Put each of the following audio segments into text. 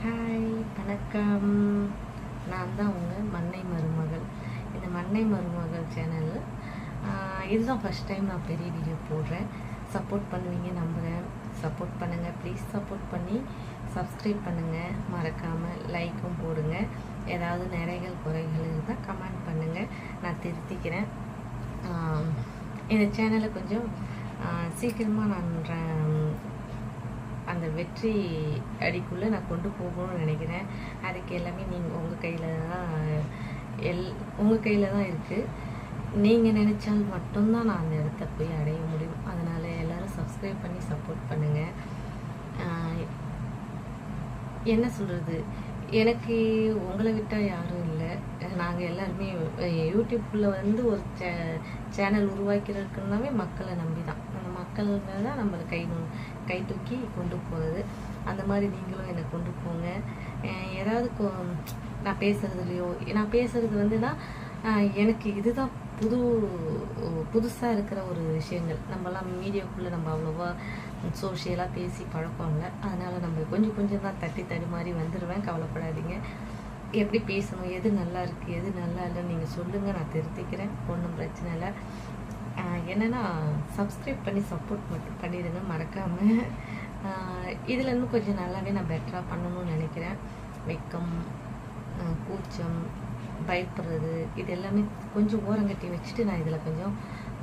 Hi, வணக்கம். நான் தான் உங்கள் மண்ணை மருமகள். இந்த மண்ணை மருமகள் சேனல் இதுதான் ஃபஸ்ட் டைம் நான் பெரிய வீடியோ போடுறேன். சப்போர்ட் பண்ணுவீங்க நம்புகிறேன். சப்போர்ட் பண்ணுங்கள், ப்ளீஸ் சப்போர்ட் பண்ணி சப்ஸ்கிரைப் பண்ணுங்கள். மறக்காமல் லைக்கும் போடுங்க. ஏதாவது நிறைகள் குறைகள் இருந்தால் கமெண்ட் பண்ணுங்கள், நான் திருத்திக்கிறேன். இந்த சேனலை கொஞ்சம் சீக்கிரமாக நான் அந்த வெற்றி அடிக்குள்ளே நான் கொண்டு போகணும்னு நினைக்கிறேன். அதுக்கு எல்லாமே நீங்கள் உங்கள் கையில் தான் உங்கள் கையில் தான் இருக்குது. நீங்கள் நினச்சால் மட்டும்தான் நான் அந்த இடத்த போய் அடைய முடியும். அதனால் எல்லோரும் சப்ஸ்கிரைப் பண்ணி சப்போர்ட் பண்ணுங்கள். என்ன சொல்கிறது, எனக்கு உங்களை விட்டால் யாரும் இல்லை. நாங்கள் எல்லாருமே யூடியூப்பில் வந்து ஒரு சேனல் உருவாக்கிறதுக்குன்னாவே மக்களை நம்பி தான். அந்த மக்கள் தான் நம்மளை கை தூக்கி கொண்டு போகிறது. அந்த மாதிரி நீங்களும் என்னை கொண்டு போங்க. ஏதாவது நான் பேசுகிறது வந்துன்னா எனக்கு இதுதான் புதுசாக இருக்கிற ஒரு விஷயங்கள். நம்மலாம் மீடியாக்குள்ளே நம்ம அவ்வளோவா சோஷியலாக பேசி பழக்கம் இல்லை. அதனால் நம்ம கொஞ்சம் தான் தட்டி மாதிரி வந்துடுவேன். கவலைப்படாதீங்க. எப்படி பேசணும், எது நல்லா இருக்குது எது நல்லா இல்லைன்னு நீங்கள் சொல்லுங்கள், நான் திருத்திக்கிறேன். ஒன்றும் பிரச்சனை இல்லை. என்னென்னா சப்ஸ்கிரைப் பண்ணி சப்போர்ட் மட்டும் பண்ணிடுங்க மறக்காமல். இதில் இன்னும் கொஞ்சம் நல்லாவே நான் பெட்டராக பண்ணணும்னு நினைக்கிறேன். வெக்கம், கூச்சம், பயப்படுறது இது எல்லாமே கொஞ்சம் ஓரங்கட்டி வச்சுட்டு நான் இதில் கொஞ்சம்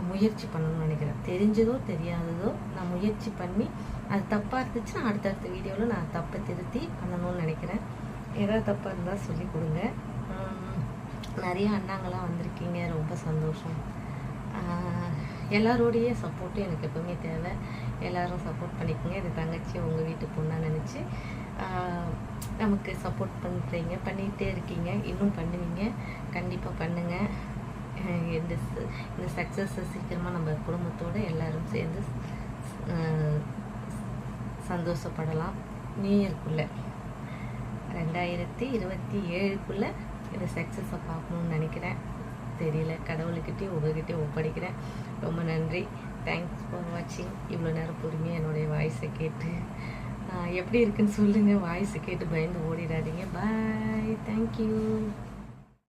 முயற்சி பண்ணணும்னு நினைக்கிறேன். தெரிஞ்சதோ தெரியாததோ நான் முயற்சி பண்ணி அது தப்பாக இருந்துச்சுன்னா அடுத்தடுத்த வீடியோவில் நான் தப்பை திருத்தி பண்ணணும்னு நினைக்கிறேன். ஏதாவது தப்பாக இருந்தால் சொல்லி கொடுங்க. நிறைய அண்ணாங்களாம் வந்திருக்கீங்க, ரொம்ப சந்தோஷம். எல்லாரோடைய சப்போர்ட்டும் எனக்கு எப்பவுமே தேவை. எல்லோரும் சப்போர்ட் பண்ணிக்கோங்க. இது தங்கச்சி உங்கள் வீட்டு பொண்ணாக நினச்சி நமக்கு சப்போர்ட் பண்ணிகிட்டே இருக்கீங்க. இன்னும் பண்ணுவீங்க, கண்டிப்பாக பண்ணுங்கள். இந்த சக்ஸஸை சீக்கிரமாக நம்ம குடும்பத்தோடு எல்லோரும் சேர்ந்து சந்தோஷப்படலாம். நியூ இயர்க்குள்ளே 2027க்குள்ளே இந்த சக்ஸஸை பார்க்கணுன்னு நினைக்கிறேன். தெரியல, கடவுள்கிட்டயும் உங்ககிட்டயும் ஒப்படைக்கிறேன். ரொம்ப நன்றி. தேங்க்ஸ் ஃபார் வாட்சிங். இவ்வளோ நேரம் பொறுமையாக என்னுடைய வாய்ஸை கேட்டு எப்படி இருக்குன்னு சொல்லுங்கள். வாய்ஸை கேட்டு பயந்து ஓடிடாதீங்க. பாய், தேங்க்யூ.